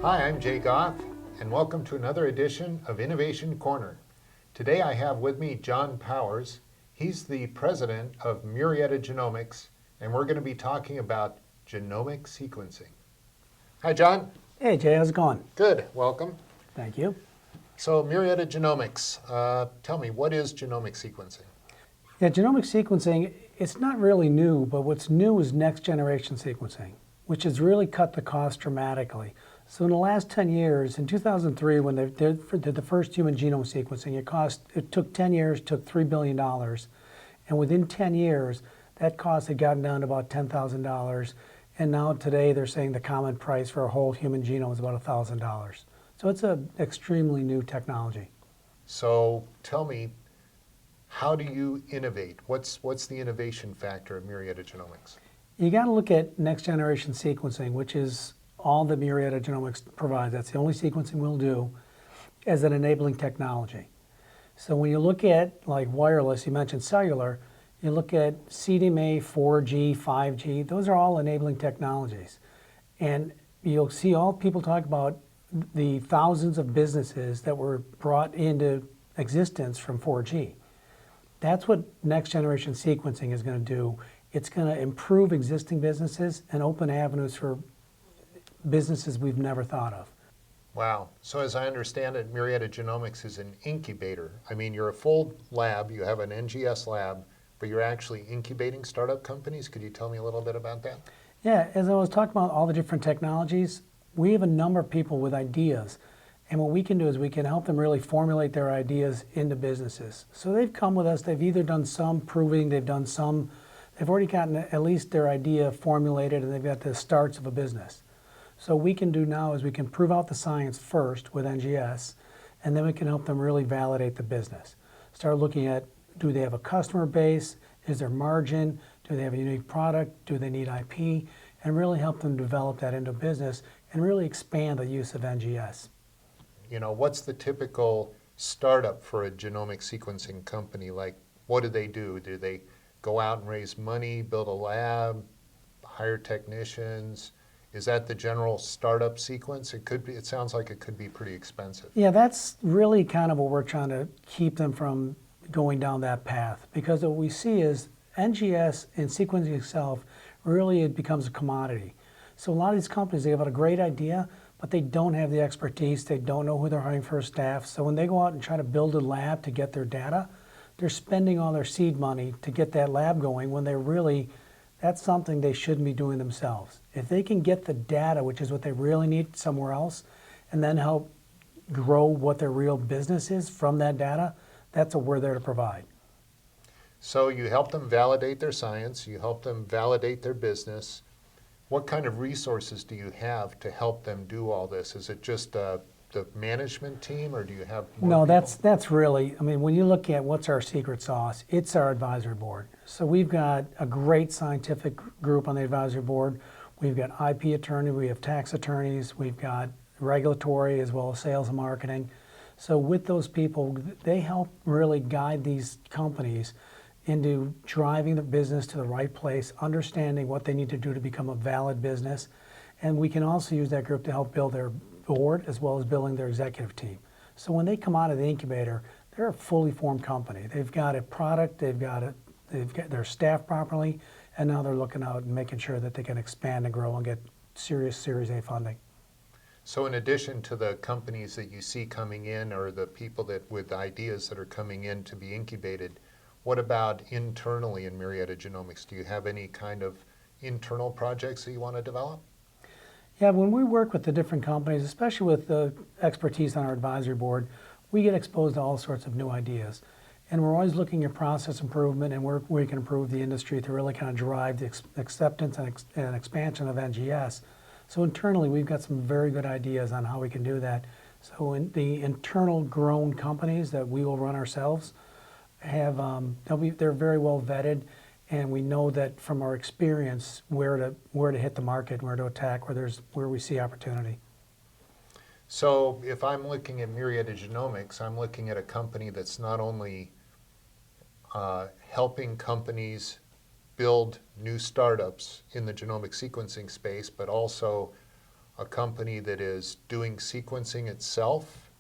Hi, I'm Jay Goff, and welcome to another edition of Innovation Corner. Today I have with me John Powers. He's the president of Marietta Genomics, and we're going to be talking about genomic sequencing. Hi, John. Hey Jay, how's it going? Good, welcome. Thank you. So Marietta Genomics, tell me, what is genomic sequencing? Yeah, genomic sequencing, it's not really new, but what's new is next generation sequencing, which has really cut the cost dramatically. So in the last 10 years, in 2003, when they did the first human genome sequencing, it took 10 years, took $3 billion. And within 10 years, that cost had gotten down to about $10,000. And now today, they're saying the common price for a whole human genome is about $1,000. So it's an extremely new technology. So tell me, how do you innovate? What's the innovation factor of Marietta Genomics? You got to look at next generation sequencing, which is all that Marietta Genomics provides. That's the only sequencing we'll do as an enabling technology. So when you look at like wireless, you mentioned cellular, you look at CDMA, 4G, 5G, those are all enabling technologies. And you'll see all people talk about the thousands of businesses that were brought into existence from 4G. That's what next generation sequencing is going to do. It's going to improve existing businesses and open avenues for businesses we've never thought of. Wow. So as I understand it, Marietta Genomics is an incubator. I mean, you're a full lab, you have an NGS lab, but you're actually incubating startup companies. Could you tell me a little bit about that? Yeah, as I was talking about all the different technologies, we have a number of people with ideas. And what we can do is we can help them really formulate their ideas into businesses. So they've come with us, they've either done some proving, they've already gotten at least their idea formulated, and they've got the starts of a business. So what we can do now is we can prove out the science first with NGS, and then we can help them really validate the business. Start looking at, do they have a customer base? Is there margin? Do they have a unique product? Do they need IP? And really help them develop that into business and really expand the use of NGS. You know, what's the typical startup for a genomic sequencing company? Like, what do they do? Do they go out and raise money, build a lab, hire technicians? Is that the general startup sequence? It could be. It sounds like it could be pretty expensive. Yeah, that's really kind of what we're trying to keep them from going down that path, because what we see is NGS and sequencing itself, really it becomes a commodity. So a lot of these companies, they have a great idea, but they don't have the expertise. They don't know who they're hiring for staff. So when they go out and try to build a lab to get their data, they're spending all their seed money to get that lab going when that's something they shouldn't be doing themselves. If they can get the data, which is what they really need somewhere else, and then help grow what their real business is from that data, that's what we're there to provide. So you help them validate their science, you help them validate their business. What kind of resources do you have to help them do all this? Is it just the management team, or do you have more No, people? that's really, I mean, when you look at what's our secret sauce, it's our advisory board. So we've got a great scientific group on the advisory board. We've got IP attorney, we have tax attorneys, we've got regulatory as well as sales and marketing. So with those people, they help really guide these companies into driving the business to the right place, understanding what they need to do to become a valid business. And we can also use that group to help build their board as well as building their executive team. So when they come out of the incubator, they're a fully formed company. They've got a product, they've got their staff properly, and now they're looking out and making sure that they can expand and grow and get serious Series A funding. So in addition to the companies that you see coming in, or the people that with ideas that are coming in to be incubated, what about internally in Marietta Genomics? Do you have any kind of internal projects that you want to develop? Yeah, when we work with the different companies, especially with the expertise on our advisory board, we get exposed to all sorts of new ideas. And we're always looking at process improvement and where we can improve the industry to really kind of drive the acceptance and expansion of NGS. So internally, we've got some very good ideas on how we can do that. So in the internal grown companies that we will run ourselves have, they're very well vetted, and we know that from our experience where to hit the market, where to attack, where we see opportunity. So if I'm looking at Marietta Genomics, I'm looking at a company that's not only helping companies build new startups in the genomic sequencing space, but also a company that is doing sequencing itself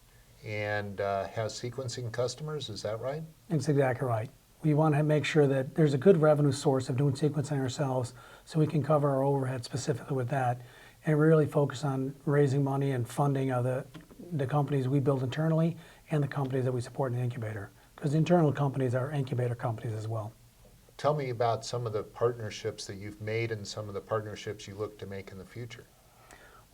and has sequencing customers, is that right? That's exactly right. We want to make sure that there's a good revenue source of doing sequencing ourselves so we can cover our overhead specifically with that and really focus on raising money and funding of the companies we build internally and the companies that we support in the incubator. Because internal companies are incubator companies as well. Tell me about some of the partnerships that you've made and some of the partnerships you look to make in the future.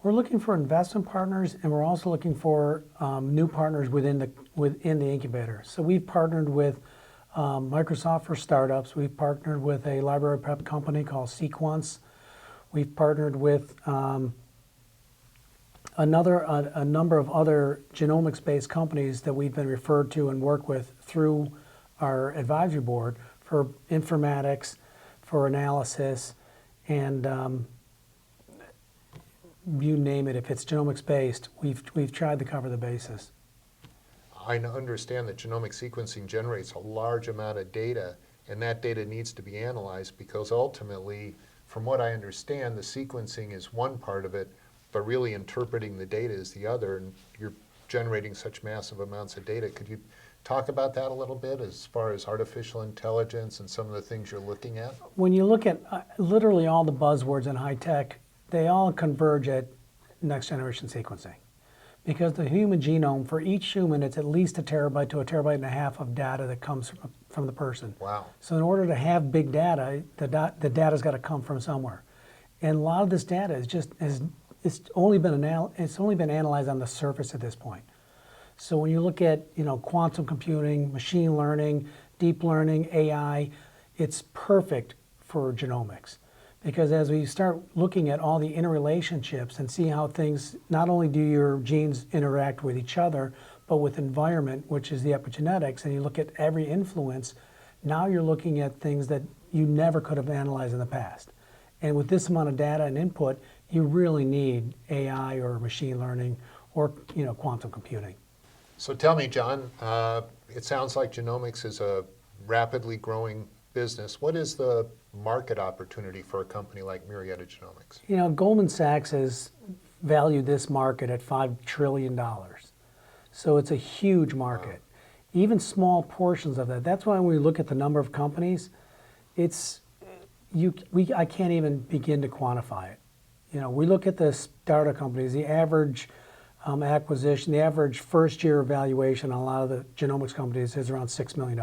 We're looking for investment partners, and we're also looking for new partners within the incubator. So we've partnered with Microsoft for startups. We've partnered with a library prep company called Sequence. We've partnered with a number of other genomics-based companies that we've been referred to and work with through our advisory board for informatics, for analysis, and you name it. If it's genomics-based, we've tried to cover the bases. I understand that genomic sequencing generates a large amount of data, and that data needs to be analyzed because ultimately, from what I understand, the sequencing is one part of it, but really interpreting the data is the other, and you're generating such massive amounts of data. Could you talk about that a little bit as far as artificial intelligence and some of the things you're looking at? When you look at literally all the buzzwords in high tech, they all converge at next generation sequencing. Because the human genome, for each human, it's at least a terabyte to a terabyte and a half of data that comes from the person. Wow. So in order to have big data, the data's got to come from somewhere. And a lot of this data it's only been analyzed on the surface at this point. So when you look at quantum computing, machine learning, deep learning, AI, it's perfect for genomics. Because as we start looking at all the interrelationships and see how things, not only do your genes interact with each other, but with environment, which is the epigenetics, and you look at every influence, now you're looking at things that you never could have analyzed in the past. And with this amount of data and input, you really need AI or machine learning or quantum computing. So tell me, John, it sounds like genomics is a rapidly growing business. What is the market opportunity for a company like Marietta Genomics? Goldman Sachs has valued this market at $5 trillion. So it's a huge market. Wow. Even small portions of that. That's why when we look at the number of companies, I can't even begin to quantify it. We look at the startup companies, the average acquisition, the average first year valuation on a lot of the genomics companies is around $6 million.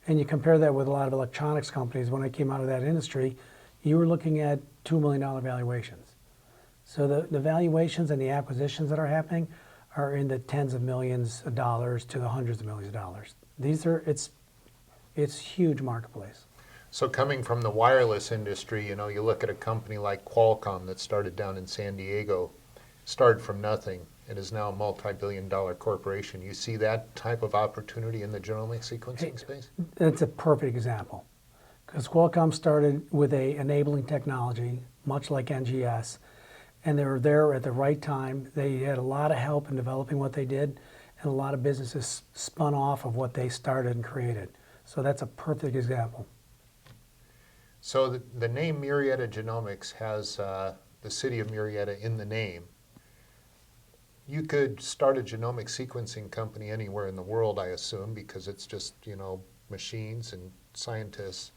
And you compare that with a lot of electronics companies. When I came out of that industry, you were looking at $2 million valuations. So the valuations and the acquisitions that are happening are in the tens of millions of dollars to the hundreds of millions of dollars. It's huge marketplace. So coming from the wireless industry, you look at a company like Qualcomm that started down in San Diego, started from nothing, and is now a multi-billion-dollar corporation. You see that type of opportunity in the genomic sequencing space? It's a perfect example. Because Qualcomm started with a enabling technology, much like NGS, and they were there at the right time. They had a lot of help in developing what they did, and a lot of businesses spun off of what they started and created. So that's a perfect example. So the name Marietta Genomics has the city of Marietta in the name. You could start a genomic sequencing company anywhere in the world, I assume, because it's just, machines and scientists.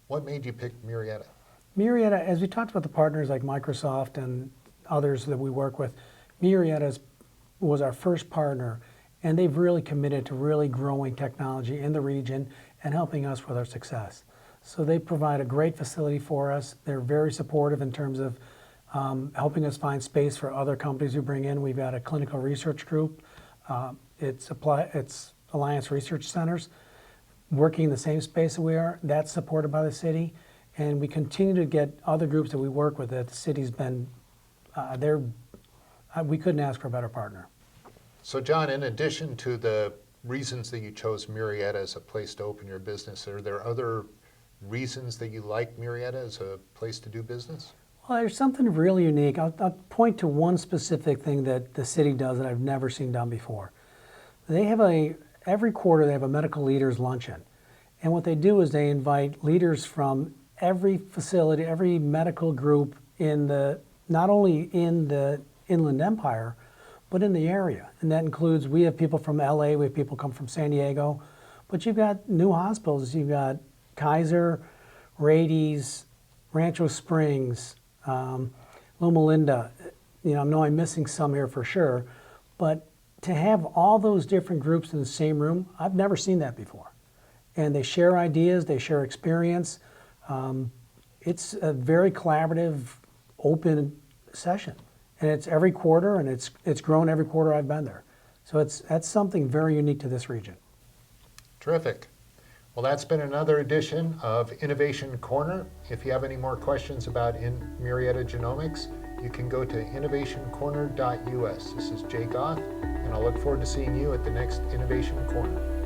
What made you pick Marietta? Marietta, as we talked about the partners like Microsoft and others that we work with, Marietta was our first partner, and they've really committed to really growing technology in the region and helping us with our success. So they provide a great facility for us. They're very supportive in terms of helping us find space for other companies we bring in. We've got a clinical research group. It's Alliance Research Centers working in the same space that we are. That's supported by the city. And we continue to get other groups that we work with that the city's been, we couldn't ask for a better partner. So John, in addition to the reasons that you chose Marietta as a place to open your business, are there other reasons that you like Marietta as a place to do business? Well, there's something really unique. I'll point to one specific thing that the city does that I've never seen done before. They have every quarter they have a medical leaders luncheon. And what they do is they invite leaders from every facility, every medical group in the not only in the Inland Empire, but in the area. And that includes, we have people from LA, we have people come from San Diego, but you've got new hospitals. You've got Kaiser, Rady's, Rancho Springs, Loma Linda. You know, I know I'm missing some here for sure, but to have all those different groups in the same room, I've never seen that before. And they share ideas, they share experience. It's a very collaborative, open session. And it's every quarter, and it's grown every quarter I've been there. So that's something very unique to this region. Terrific. Well, that's been another edition of Innovation Corner. If you have any more questions about Marietta Genomics, you can go to innovationcorner.us. This is Jay Goth, and I'll look forward to seeing you at the next Innovation Corner.